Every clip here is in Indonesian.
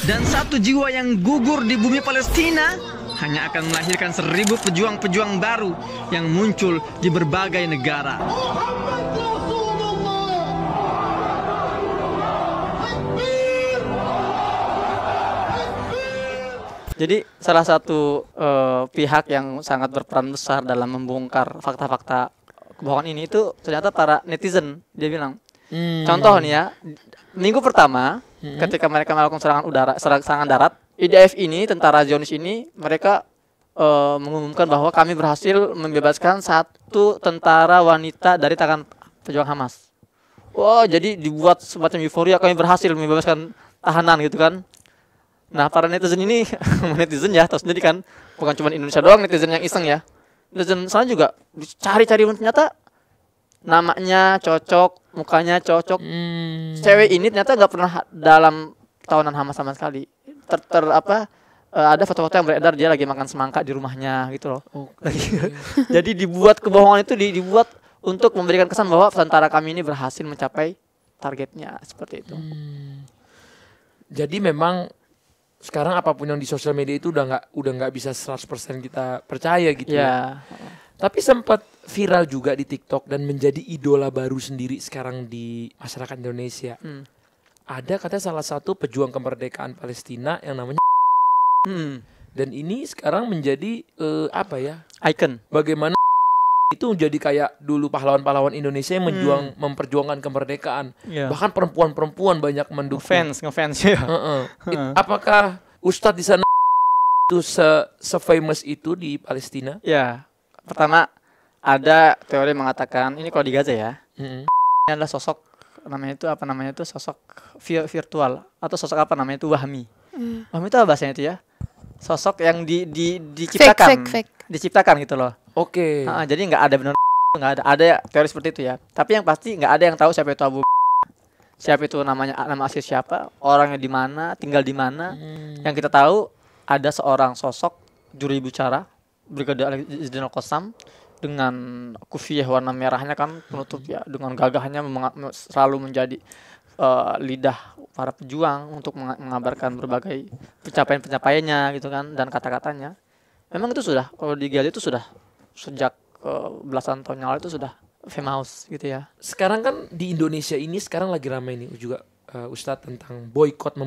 Dan satu jiwa yang gugur di bumi Palestina hanya akan melahirkan 1000 pejuang-pejuang baru yang muncul di berbagai negara. Jadi salah satu pihak yang sangat berperan besar dalam membongkar fakta-fakta kebohongan ini itu ternyata para netizen. Dia bilang, contoh nih ya, minggu pertama ketika mereka melakukan serangan darat, IDF ini, tentara Zionis ini, mereka mengumumkan bahwa kami berhasil membebaskan 1 tentara wanita dari tangan pejuang Hamas. Wah, jadi dibuat semacam euforia, kami berhasil membebaskan tahanan gitu kan. Nah, para netizen ini, netizen ya, tahu sendiri kan, bukan cuma Indonesia doang netizen yang iseng ya. Netizen sana juga cari-cari, ternyata namanya cocok, mukanya cocok. Cewek ini ternyata nggak pernah dalam tawanan Hamas sama sekali. Ada foto-foto yang beredar dia lagi makan semangka di rumahnya gitu loh. Jadi dibuat kebohongan itu dibuat untuk memberikan kesan bahwa tentara kami ini berhasil mencapai targetnya, seperti itu. Jadi memang sekarang apapun yang di sosial media itu udah nggak bisa 100% kita percaya gitu ya. Tapi sempat viral juga di TikTok dan menjadi idola baru sendiri sekarang di masyarakat Indonesia. Ada katanya salah satu pejuang kemerdekaan Palestina yang namanya dan ini sekarang menjadi Icon. Bagaimana itu jadi kayak dulu pahlawan-pahlawan Indonesia yang memperjuangkan kemerdekaan. Bahkan perempuan-perempuan banyak mendukung. Ngefans ya. Apakah Ustadz di sana itu se-famous itu di Palestina? Ya, pertama ada teori mengatakan ini kalau di Gaza ya, ini adalah sosok sosok virtual atau sosok wahmi. Wahmi itu apa bahasanya itu ya? Sosok yang diciptakan, diciptakan gitu loh. Oke. Jadi nggak ada benar, nggak ada teori seperti itu ya. Tapi yang pasti nggak ada yang tahu siapa itu siapa itu nama asli siapa, orangnya di mana, tinggal di mana. Yang kita tahu ada seorang sosok juru bicara Brigadir Ali Zainal Qassam dengan kufiyah warna merahnya kan penutup ya, dengan gagahnya selalu menjadi lidah para pejuang untuk mengabarkan berbagai pencapaian-pencapaiannya gitu kan, dan kata-katanya. Memang itu sudah, kalau di Gaza itu sudah sejak belasan tahun yang lalu itu sudah famous gitu ya. Sekarang kan di Indonesia ini sekarang lagi ramai nih juga Ustadz tentang memboikot.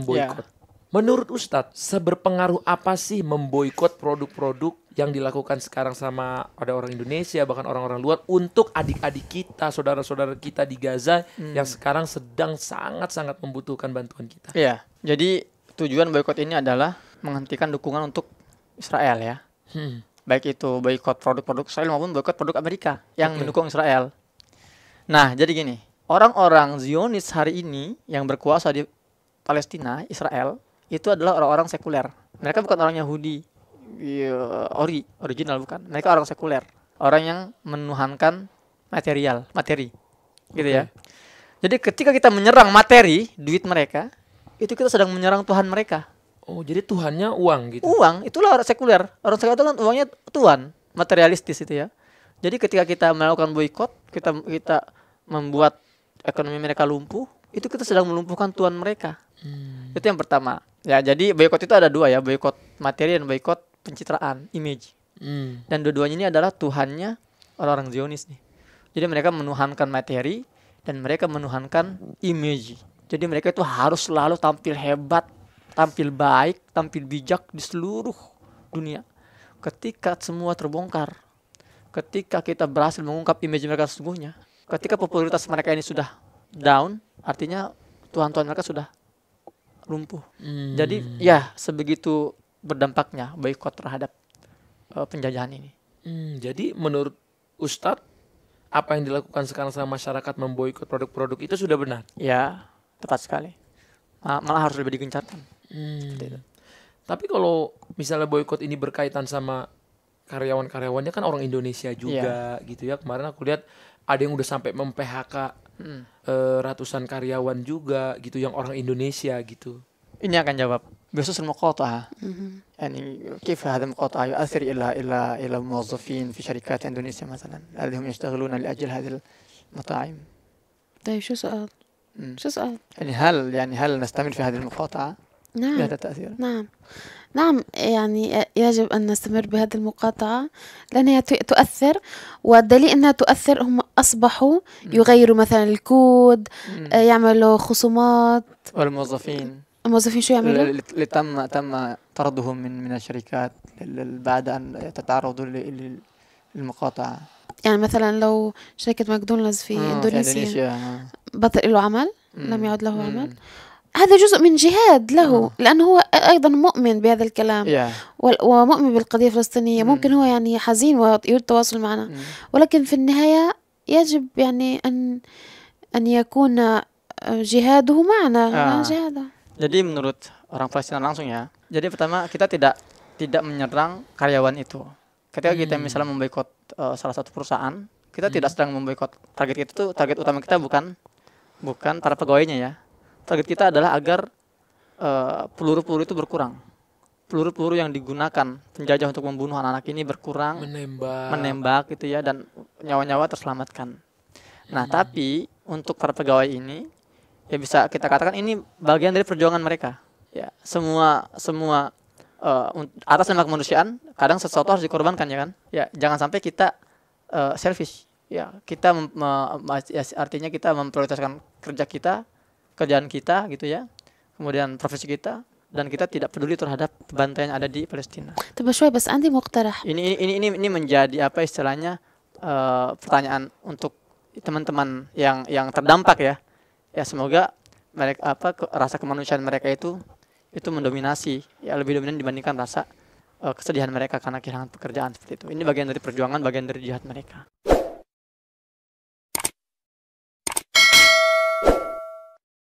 Menurut Ustadz, seberpengaruh apa sih memboikot produk-produk yang dilakukan sekarang sama ada orang Indonesia, bahkan orang-orang luar, untuk adik-adik kita, saudara-saudara kita di Gaza yang sekarang sedang sangat-sangat membutuhkan bantuan kita? Iya, jadi tujuan boikot ini adalah menghentikan dukungan untuk Israel ya. Baik itu boikot produk-produk Israel maupun boikot produk Amerika yang mendukung Israel. Nah, jadi gini, orang-orang Zionis hari ini yang berkuasa di Palestina, Israel, itu adalah orang-orang sekuler. Mereka bukan orang Yahudi original, bukan. Mereka orang sekuler, orang yang menuhankan materi gitu ya. Jadi ketika kita menyerang materi, duit mereka, itu kita sedang menyerang Tuhan mereka. Oh, jadi Tuhannya uang gitu. Uang, itulah orang sekuler. Orang sekuler itu kan uangnya Tuhan, materialistis itu ya. Jadi ketika kita melakukan boikot, kita membuat ekonomi mereka lumpuh, itu kita sedang melumpuhkan Tuhan mereka. Itu yang pertama. Ya, jadi boikot itu ada 2 ya, boikot materi dan boikot pencitraan, image. Dan dua-duanya ini adalah Tuhannya orang-orang Zionis nih. Jadi mereka menuhankan materi dan mereka menuhankan image. Jadi mereka itu harus selalu tampil hebat, tampil baik, tampil bijak di seluruh dunia. Ketika semua terbongkar, ketika kita berhasil mengungkap image mereka sesungguhnya, ketika popularitas mereka ini sudah down, artinya Tuhan-Tuhan mereka sudah lumpuh. Jadi ya sebegitu berdampaknya boikot terhadap penjajahan ini. Jadi menurut Ustadz, apa yang dilakukan sekarang sama masyarakat memboikot produk-produk itu sudah benar? Ya, tepat sekali. Malah harus lebih digencarkan. Tapi kalau misalnya boikot ini berkaitan sama karyawan-karyawannya kan orang Indonesia juga gitu ya. Kemarin aku lihat ada yang udah sampai mem-PHK ratusan karyawan juga gitu yang orang Indonesia gitu. Ini akan jawab. بخصوص المقاطعة يعني كيف هذا المقاطعة يؤثر إلى موظفين في شركات إندونيسيا مثلا الذين يشتغلون لأجل هذه المطاعم. طيب شو سؤال؟ شو سؤال؟ يعني هل نستمر في هذه المقاطعة لا نعم تأثير. نعم نعم، يعني يجب أن نستمر بهذه المقاطعة لأنها تؤثر، والدليل أنها تؤثر هم أصبحوا يغيروا مثلا الكود، يعملوا خصومات. والموظفين الموظفين شو يعملوا؟ اللي تم طردهم من الشركات بعد أن تتعرضوا للمقاطعة. يعني مثلا لو شركة ماكدونالدز في في إندونيسيا إندونيسيا. بطل له عمل، لم يعد له عمل، هذا جزء من جهاد له، لأنه هو أيضا مؤمن بهذا الكلام ومؤمن بالقضية الفلسطينية. ممكن هو يعني حزين ويريد التواصل معنا، ولكن في النهاية يجب يعني أن يكون جهاده معنا جهاده. Jadi menurut orang Palestina langsung ya. Jadi pertama kita tidak menyerang karyawan itu. Ketika kita misalnya memboikot salah satu perusahaan, kita tidak sedang memboikot. Target utama kita bukan para pegawainya ya. Target kita adalah agar peluru-peluru itu berkurang. Peluru-peluru yang digunakan penjajah untuk membunuh anak-anak ini berkurang, menembak gitu ya, dan nyawa-nyawa terselamatkan. Nah, tapi untuk para pegawai ini ya bisa kita katakan ini bagian dari perjuangan mereka. Ya, semua atas nama kemanusiaan kadang sesuatu harus dikorbankan ya kan. Ya, jangan sampai kita selfish. Ya, kita artinya kita memprioritaskan kerjaan kita gitu ya. Kemudian profesi kita, dan kita tidak peduli terhadap pembantaian yang ada di Palestina. طب شوي بس عندي مقترح. Ini menjadi apa istilahnya pertanyaan untuk teman-teman yang terdampak ya. Ya semoga mereka rasa kemanusiaan mereka itu mendominasi, ya lebih dominan dibandingkan rasa kesedihan mereka karena kehilangan pekerjaan seperti itu. Ini bagian dari perjuangan, bagian dari jihad mereka.